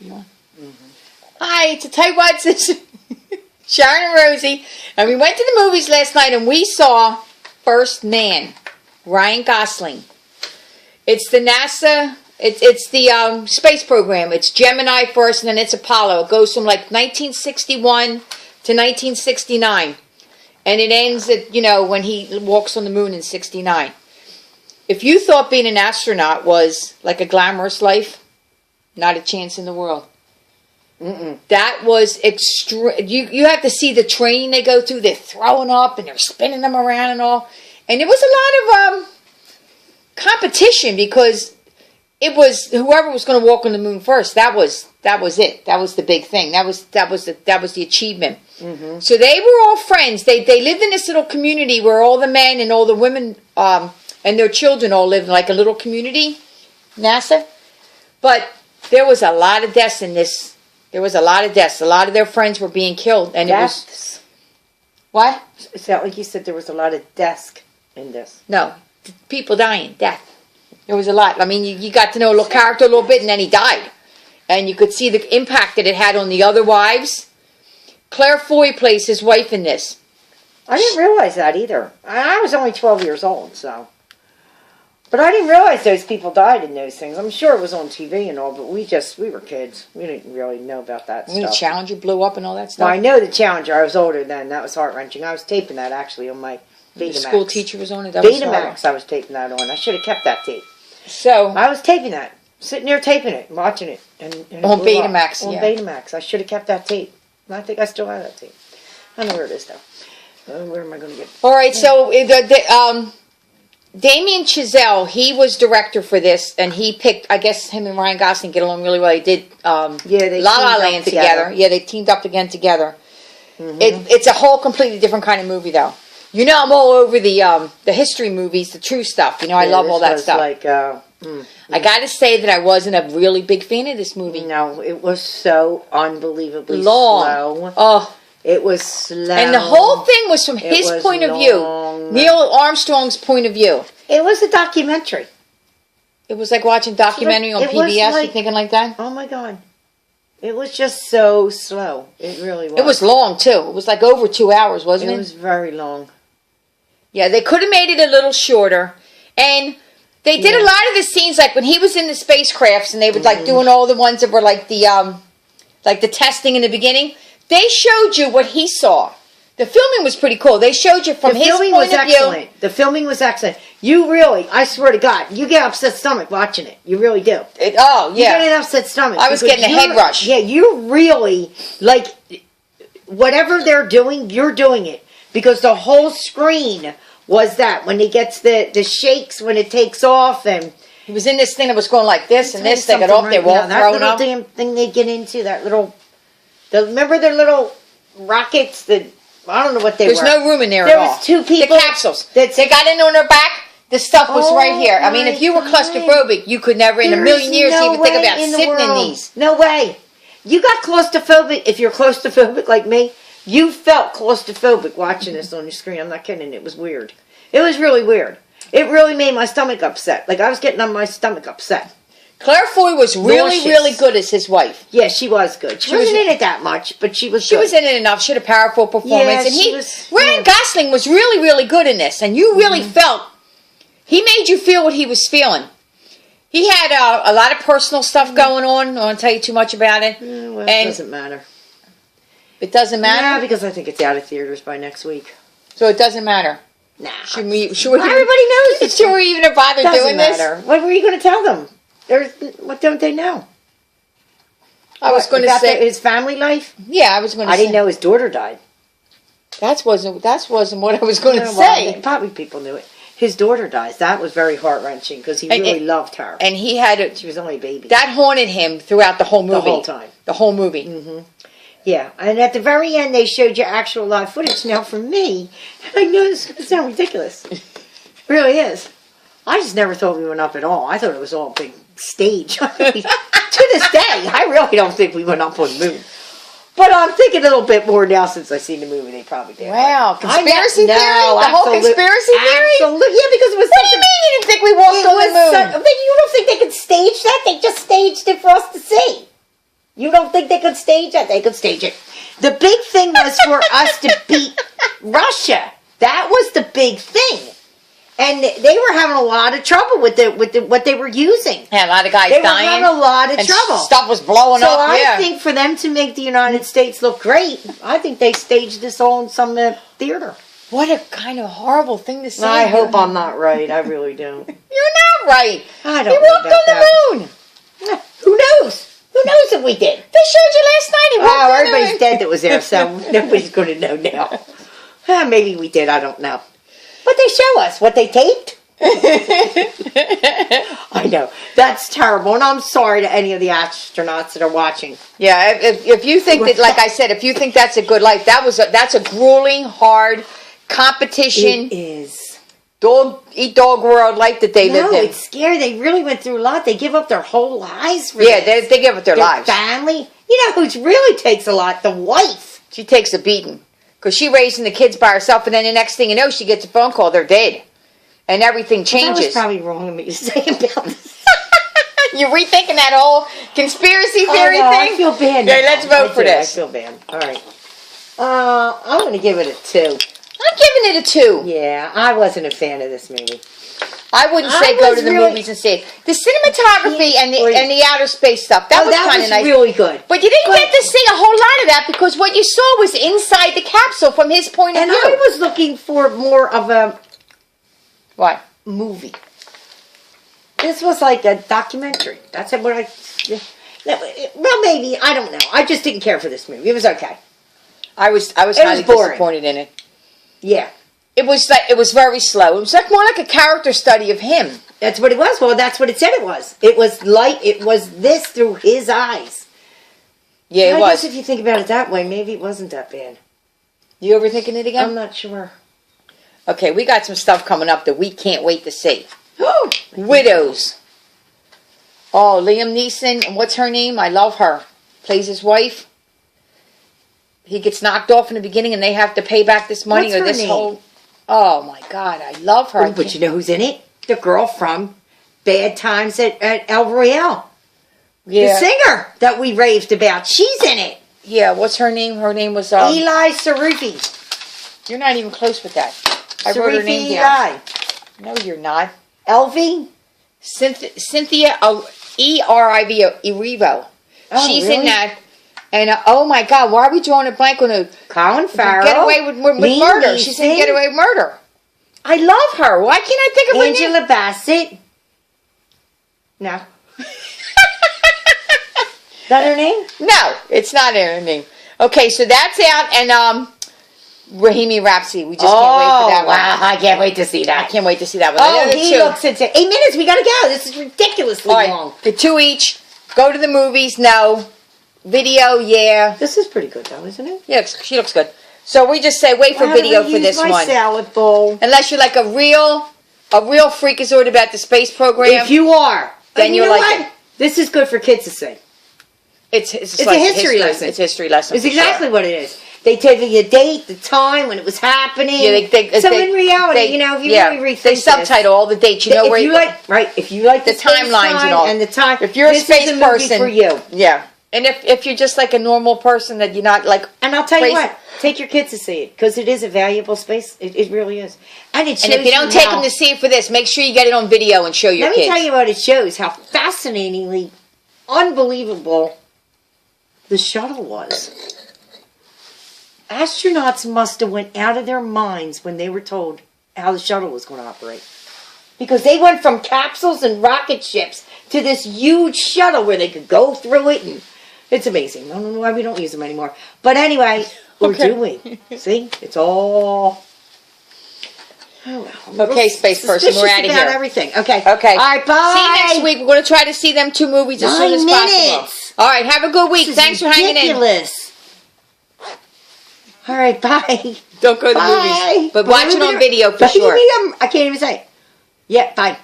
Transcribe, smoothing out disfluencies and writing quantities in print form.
Yeah. Hi, it's a Tightwad sister, Sharon and Rosie, and we went to the movies last night and we saw First Man, Ryan Gosling. It's the NASA, it's the space program. It's Gemini first and then it's Apollo. It goes from like 1961 to 1969. And it ends at, when he walks on the moon in 69. If you thought being an astronaut was like a glamorous life, not a chance in the world. That was extreme. You have to see the training they go through. They're throwing up and they're spinning them around and all. And it was a lot of competition because it was whoever was going to walk on the moon first. That was it. That was the big thing. That was the achievement. So they were all friends. They lived in this little community where all the men and all the women and their children all lived in like a little community, NASA. But there was a lot of deaths in this. There was a lot of deaths. A lot of their friends were being killed, and deaths? It was what? Is that like you said? There was a lot of deaths in this. No, people dying, death. There was a lot. I mean, you got to know a little character a little bit, and then he died, and you could see the impact that it had on the other wives. Claire Foy plays his wife in this. I didn't realize that either. I was only 12 years old, so. But I didn't realize those people died in those things. I'm sure it was on TV and all, but we were kids. We didn't really know about that stuff. The Challenger blew up and all that stuff? Well, I know the Challenger. I was older then. That was heart-wrenching. I was taping that, actually, on my Betamax. The school teacher was on it? Betamax, I was taping that on. I should have kept that tape. So I was taping that. Sitting there taping it, watching it. And on Betamax, on Betamax. I should have kept that tape. I think I still have that tape. I don't know where it is, though. Where am I going to get it? All right, so Damien Chazelle, he was director for this, and he picked, I guess him and Ryan Gosling get along really well. They did they La La Land together. Yeah, they teamed up again together. It's a whole completely different kind of movie, though. I'm all over the history movies, the true stuff. I love all that stuff. I got to say that I wasn't a really big fan of this movie. No, it was so unbelievably long. Slow. Oh. It was slow. And the whole thing was from his point of view. Neil Armstrong's point of view. It was a documentary. It was like watching a documentary on PBS, you thinking like that? Oh my God. It was just so slow. It really was. It was long, too. It was like over 2 hours, wasn't it? It was very long. Yeah, they could have made it a little shorter. And they did a lot of the scenes, like when he was in the spacecrafts and they were like doing all the ones that were like the testing in the beginning. They showed you what he saw. The filming was pretty cool. They showed you from his point of view. The filming was excellent. You really, I swear to God, you get upset stomach watching it. You really do. You get an upset stomach. I was getting a head rush. Yeah, you really, like, whatever they're doing, you're doing it. Because the whole screen was that. When he gets the shakes, when it takes off, and... He was in this thing that was going like this and this. They got off, they were all thrown up. That little damn thing they get into, that little... Remember their little rockets that, I don't know what they were. There's no room in there at all. There was two people. The capsules. They got in on their back. The stuff was right here. I mean, if you were claustrophobic, you could never in a million years even think about sitting in these. No way. You got claustrophobic. If you're claustrophobic like me, you felt claustrophobic watching this on your screen. I'm not kidding. It was weird. It was really weird. It really made my stomach upset. Like I was getting on my stomach upset. Claire Foy was really good as his wife. Yeah, she was good. She wasn't in it that much, but she was good. She was in it enough. She had a powerful performance. Yeah, and Ryan Gosling was really good in this. And you really felt, he made you feel what he was feeling. He had a lot of personal stuff going on. I don't want to tell you too much about it. Well, it doesn't matter. It doesn't matter? Yeah, because I think it's out of theaters by next week. So it doesn't matter? Nah. Everybody knows it. Should we even bother doing this? Doesn't matter. What were you going to tell them? What don't they know? I was going to say his family life. Yeah, I was going to say. I didn't know his daughter died. That wasn't what I was going to say. Probably people knew it. His daughter dies. That was very heart-wrenching because he really loved her. And he had she was only a baby. That haunted him throughout the whole movie. The whole time. The whole movie. Yeah, and at the very end, they showed you actual live footage. Now, for me, I know this is going to sound ridiculous. It really is. I just never thought we went up at all. I thought it was all a big stage. To this day, I really don't think we went up on the moon. But I'm thinking a little bit more now since I've seen the movie. They probably did. Wow, conspiracy theory? The whole conspiracy theory? Absolutely. Yeah, because it was. What do you mean you didn't think we walked on the moon? But you don't think they could stage that? They just staged it for us to see. You don't think they could stage it? They could stage it. The big thing was for us to beat Russia. That was the big thing. And they were having a lot of trouble with what they were using. Yeah, a lot of guys They were dying. having a lot of and trouble. Stuff was blowing So up. I think for them to make the United States look great, I think they staged this all in some theater. What a kind of horrible thing to say. I hope I'm not right. I really don't. You're not right. I don't You know walked about on the moon. Who knows? Who knows if we did? They showed you last night. He walked on the Everybody's moon. dead that was there, so nobody's going to know now. Maybe we did. I don't know. But they show us what they taped. I know. That's terrible. And I'm sorry to any of the astronauts that are watching. Yeah, if you think that, like I said, if you think that's a good life, that's a grueling, hard competition. It is. Dog world life that they lived in. No, it's scary. They really went through a lot. They give up their whole lives for Yeah, this. they give up their lives. Family. You know who really takes a lot? The wife. She takes a beating because she raising the kids by herself, and then the next thing you know, she gets a phone call. They're dead, and everything changes. That was probably wrong of me to say about this. You're rethinking that whole conspiracy theory I thing? I feel bad. Okay, now. let's vote for this. I feel bad. All right. I'm going to give it a 2. I'm giving it a 2. Yeah, I wasn't a fan of this movie. I wouldn't say go to the movies and see it. The cinematography and the outer space stuff, that was kind of nice. Really good. But you didn't get to see a whole lot of that because what you saw was inside the capsule from his point of view. And I was looking for more of a What? movie. This was like a documentary. That's what I... Well, maybe. I don't know. I just didn't care for this movie. It was okay. I was kind of boring. disappointed in it. Yeah. It was very slow. It was more like a character study of him. That's what it was. Well, that's what it said it was. It was this through his eyes. Yeah, I it was. guess if you think about it that way, maybe it wasn't that bad. You overthinking it again? I'm not sure. Okay, we got some stuff coming up that we can't wait to see. Widows. Oh, Liam Neeson, and what's her name? I love her. Plays his wife. He gets knocked off in the beginning, and they have to pay back this money What's or her this name? whole. Oh my God, I love her. Oh, but you know who's in it? The girl from Bad Times at El Royale. Yeah, The singer that we raved about. She's in it. yeah. What's her name? Her name was Eli Sarufi. You're not even close with that. I wrote her name down. Eli. No, you're not. Elvie. Cynthia Erivo. Oh, She's really? in that. And oh my God, why are we drawing a blank on her? Colin Farrell. Get away with murder. She's in Get Away with Murder. I love her. Why can't I think of her name? Angela Bassett. No. Is that her name? No, it's not her name. Okay, so that's out, and Bohemian Rhapsody. We just can't wait for that one. Wow, I can't wait to see I that. can't wait to see that one. Oh, The he two. looks into 8 minutes. We gotta go. This is ridiculously All right, long. the 2 each. Go to the movies. No. Video, yeah. This is pretty good, though, isn't it? Yeah, she looks good. So we just say wait for video for this my one. salad bowl. Unless you're like a real freakazoid about the space program. If you are, Then and you'll you know like what? it. This is good for kids to see. It's a history lesson. It's a history lesson. It's for exactly sure. what it is. They tell you the date, the time when it was happening. Yeah, in reality, if you really rethink they this, subtitle all the dates. You know where if you like, if you like the timelines and all, and the time. If you're a this space is a movie person, for you. Yeah, and if you're just like a normal person that you're not like. And I'll tell crazy. you what, take your kids to see it because it is a valuable space. It really is. And it shows And if you don't take how- them to see it for this, make sure you get it on video and show your Let kids. me tell you what it shows, how fascinatingly unbelievable the shuttle was. Astronauts must have went out of their minds when they were told how the shuttle was going to operate. Because they went from capsules and rocket ships to this huge shuttle where they could go through it. And it's amazing. I don't know why we don't use them anymore. But anyway, we're doing. See? It's all... Oh, well. Okay, space person, we're out of about here. everything. Okay. Okay. All right, bye. See you next week. We're going to try to see them 2 movies as soon as 9 possible. minutes. All right, have a good week. This is Thanks for hanging in. ridiculous. All right, bye. Don't go to the Bye. movies, but watch it on video for Bye. sure. I can't even say it. Yeah, bye.